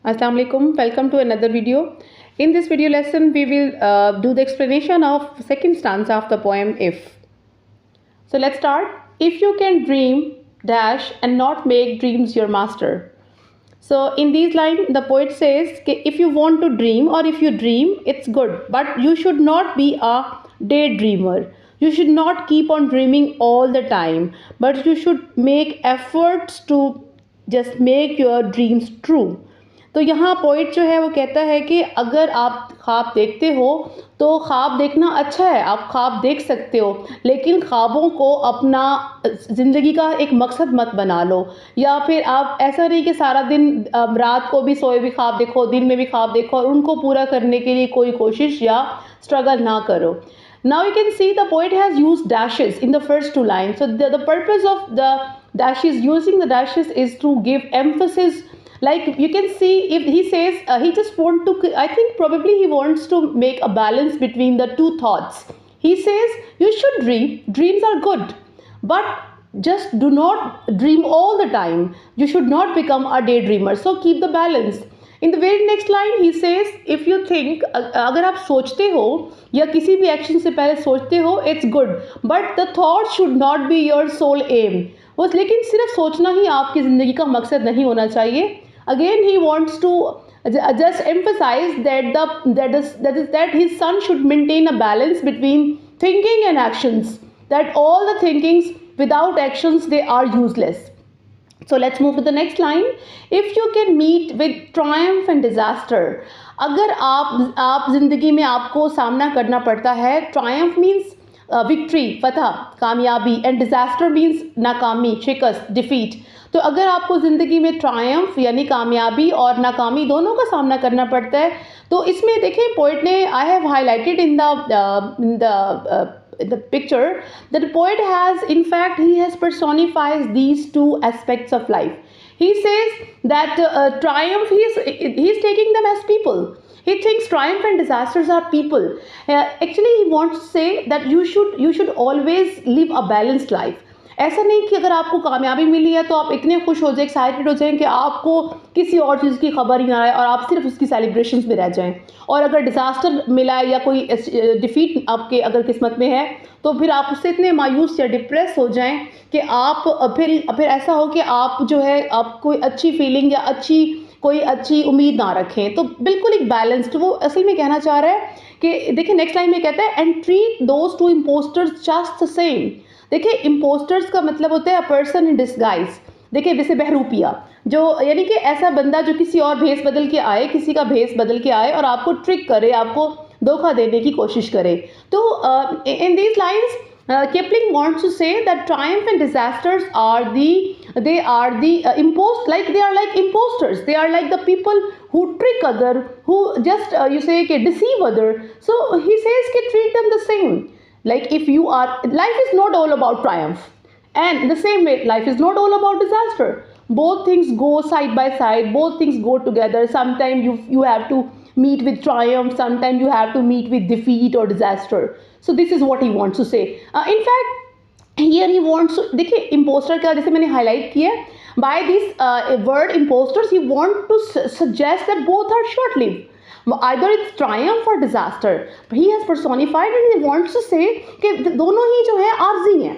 Assalamu alaikum. Welcome to another video. In this video lesson, we will do the explanation of second stanza of the poem If. So let's start. If you can dream, dash, and not make dreams your master. So in these lines, the poet says, if you want to dream or if you dream, it's good. But you should not be a daydreamer. You should not keep on dreaming all the time. But you should make efforts to just make your dreams true. तो यहाँ point जो है वो कहता है कि अगर आप ख्वाब देखते हो तो ख्वाब देखना अच्छा है, आप ख्वाब देख सकते हो, लेकिन ख्वाबों को अपना ज़िंदगी का एक मकसद मत बना लो। या फिर आप ऐसा नहीं कि सारा दिन रात को भी सोए भी ख्वाब देखो, दिन में भी ख्वाब देखो और उनको पूरा करने के लिए कोई कोशिश या स्ट्रगल ना करो। Now you can see the poet has used dashes in the first two lines. So the purpose of the dashes, using the dashes, is to give emphasis. Like you can see, if he says he just want to, I think probably he wants to make a balance between the two thoughts. He says you should dream, dreams are good, but just do not dream all the time. You should not become a daydreamer. So keep the balance. In the very next line he says, if you think, अगर आप सोचते हो या किसी भी action से पहले सोचते हो, it's good, but the thought should not be your sole aim. बस लेकिन सिर्फ सोचना ही आपकी ज़िंदगी का मकसद नहीं होना चाहिए. Again he wants to just emphasize that his son should maintain a balance between thinking and actions. That all the thinkings without actions, they are useless. So let's move to the next line. If you can meet with triumph and disaster, अगर आप ज़िंदगी में आपको सामना करना पड़ता है, triumph means victory, फतह, कामयाबी, and disaster means नाकामी, शिकस्त, defeat. तो अगर आपको ज़िंदगी में ट्रायम्फ यानी कामयाबी और नाकामी दोनों का सामना करना पड़ता है, तो इसमें देखें पोइट ने, आई have highlighted in the picture that the poet has, in fact he has personifies these two aspects of life. He says that triumph, he is taking them as people. He thinks triumph and disasters are people. Actually he wants to say that you should always live a balanced life. ऐसा नहीं कि अगर आपको कामयाबी मिली है तो आप इतने खुश हो जाए, एक्साइटेड हो जाएं कि आपको किसी और चीज़ की खबर ही ना आए और आप सिर्फ उसकी सेलिब्रेशंस में रह जाएं। और अगर डिज़ास्टर मिला है या कोई डिफीट आपके अगर किस्मत में है तो फिर आप उससे इतने मायूस या डिप्रेस हो जाएं कि आप फिर ऐसा हो कि आप जो है आप कोई अच्छी फीलिंग या कोई अच्छी उम्मीद ना रखें। तो बिल्कुल एक बैलेंस्ड, वो असल में कहना चाह रहा है कि देखिए नेक्स्ट लाइन में कहता है, and treat those two impostors just the same. देखिए इम्पोस्टर्स का मतलब होता है अ पर्सन इन डिस्गाइज। देखिए जैसे बहरूपिया, जो यानी कि ऐसा बंदा जो किसी और भेस बदल के आए, किसी का भेस बदल के आए और आपको ट्रिक करे, आपको धोखा देने की कोशिश करे। तो in these lines Kipling wants to say that triumph and disasters are imposed, like they are like imposters. They are like the people who trick other, who just deceive other. So he says कि treat them the same. Like if you are, life is not all about triumph, and the same way life is not all about disaster. Both things go side by side, both things go together. Sometimes you have to meet with triumph, sometimes you have to meet with defeat or disaster. So this is what he wants to say. In fact here he wants to, देखिए imposter का जैसे मैंने highlight किया, by this word imposters he want to suggest that both are short lived. Either it's triumph or disaster. He has personified and he wants to say कि दोनों ही जो है आर्जी हैं,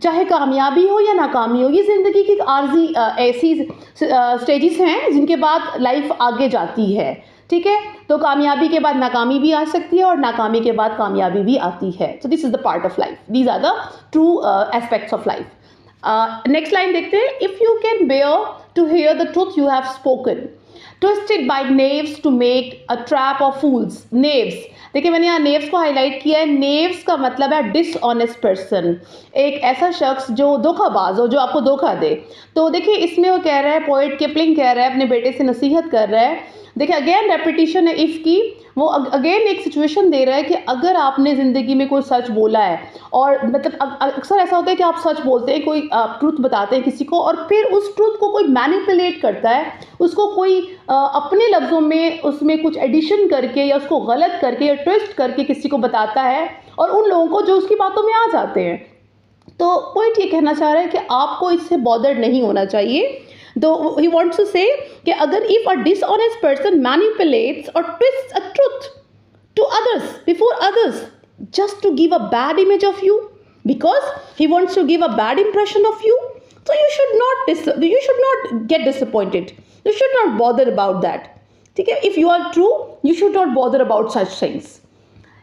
चाहे कामयाबी हो या नाकामी हो। ये ज़िंदगी की आर्जी ऐसी स्टेजेस हैं जिनके बाद लाइफ आगे जाती है, ठीक है। तो कामयाबी के बाद नाकामी भी आ सकती है और नाकामी के बाद कामयाबी भी आती है। So this is the part of life, these are the true aspects of life. Next line देखते हैं, if you can bear to hear the truth you have spoken, twisted by knaves to make a trap of fools. Knaves, देखिए मैंने यहाँ knaves को highlight किया है। knaves का मतलब है डिसऑनेस्ट पर्सन, एक ऐसा शख्स जो धोखाबाज हो, जो आपको धोखा दे। तो देखिए इसमें वो कह रहा है, पोएट किपलिंग कह रहा है, अपने बेटे से नसीहत कर रहा है। देखिए अगेन रेपिटेशन है इफ़ की, वो अगेन एक सिचुएशन दे रहा है कि अगर आपने ज़िंदगी में कोई सच बोला है, और मतलब अक्सर ऐसा होता है कि आप सच बोलते हैं, कोई ट्रूथ बताते हैं किसी को और फिर उस ट्रूथ को कोई मैनिपुलेट करता है, उसको कोई अपने लफ्ज़ों में उसमें कुछ एडिशन करके या उसको गलत करके या ट्विस्ट करके किसी को बताता है और उन लोगों को जो उसकी बातों में आ जाते हैं। तो पॉइंट ये कहना चाह रहा है कि आपको इससे बॉदर्ड नहीं होना चाहिए। Though he wants to say कि अगर if a dishonest person manipulates or twists a truth to others before others just to give a bad image of you, because he wants to give a bad impression of you, so you should not get disappointed. You should not bother about that. Okay? If you are true, you should not bother about such things.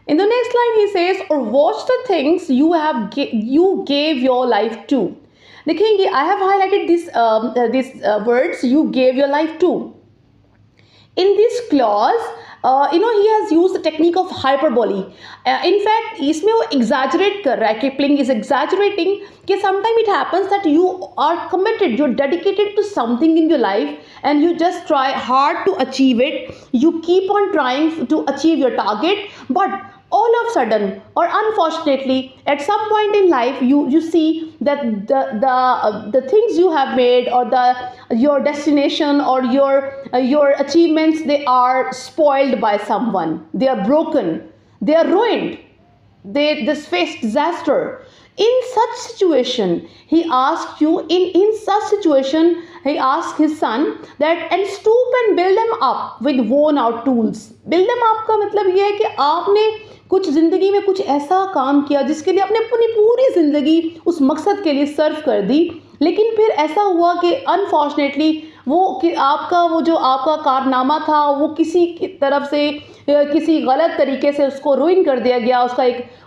In the next line he says, or watch the things you gave your life to. देखिए, I have highlighted these words, you gave your life to. In this clause, he has used the technique of hyperbole. In fact, इसमें वो exaggerate कर रहा है. Kipling is exaggerating कि sometimes it happens that you are committed, you're dedicated to something in your life, and you just try hard to achieve it. You keep on trying to achieve your target, but all of a sudden, or unfortunately, at some point in life, you see that the things you have made, or your destination, or your achievements, they are spoiled by someone. They are broken. They are ruined. They just face disaster. In such situation, he asked you. In such situation, he asked his son that, and stoop and build them up with worn out tools. Build them up का मतलब ये है कि आपने कुछ ज़िंदगी में कुछ ऐसा काम किया जिसके लिए आपने अपनी पूरी ज़िंदगी उस मकसद के लिए सर्व कर दी, लेकिन फिर ऐसा हुआ कि अनफॉर्चुनेटली जो आपका कारनामा था वो किसी की तरफ से किसी गलत तरीके से उसको रुइन कर दिया गया,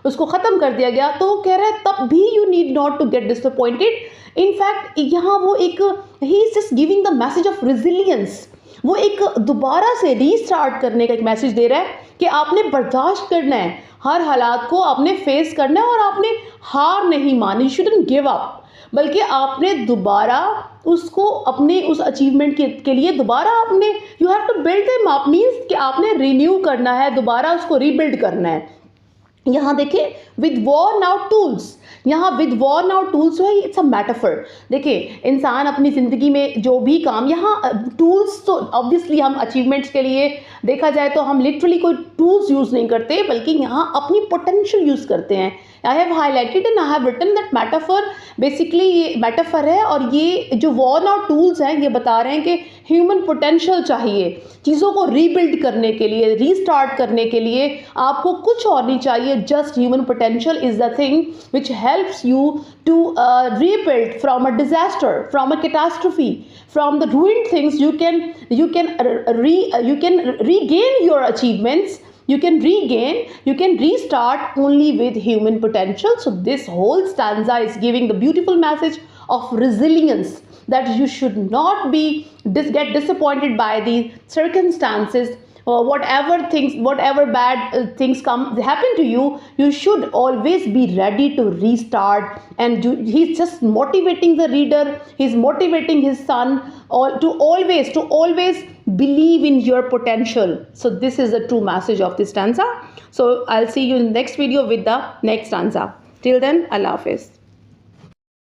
उसको ख़त्म कर दिया गया. तो वो कह रहा है तब भी you need not to get disappointed. In fact यहाँ वो ही is just giving the message of resilience. वो एक दोबारा से रीस्टार्ट करने का एक मैसेज दे रहा है कि आपने बर्दाश्त करना है, हर हालात को आपने फेस करना है, और आपने हार नहीं मानी. यू शुडंट गिव अप, बल्कि आपने दोबारा उसको अपने उस अचीवमेंट के लिए दोबारा आपने you have to build them up. Means कि आपने रिन्यू करना है, दोबारा उसको रीबिल्ड करना है. यहाँ देखिए विद वॉर्न आउट टूल्स. यहाँ विद वॉर्न आउट टूल्स जो है इट्स अ मेटाफर. देखिए इंसान अपनी ज़िंदगी में जो भी काम, यहाँ टूल्स तो ऑब्वियसली हम अचीवमेंट्स के लिए देखा जाए तो हम लिटरली कोई टूल्स यूज़ नहीं करते, बल्कि यहाँ अपनी पोटेंशियल यूज़ करते हैं. I have highlighted and I have written that metaphor. Basically ये मेटाफर है, और ये जो वॉर्न आउट टूल्स हैं ये बता रहे हैं कि ह्यूमन पोटेंशियल चाहिए. चीज़ों को रीबिल्ड करने के लिए, रीस्टार्ट करने के लिए आपको कुछ और नहीं चाहिए. Just human potential is the thing which helps you to rebuild from a disaster, from a catastrophe, from the ruined things. You can regain your achievements. You can restart only with human potential. So this whole stanza is giving the beautiful message of resilience, that you should not get disappointed by the circumstances. Whatever bad things happen to you, you should always be ready to restart. And he's just motivating the reader. He's motivating his son to always believe in your potential. So this is the true message of this stanza. So I'll see you in the next video with the next stanza. Till then, Allah Hafiz.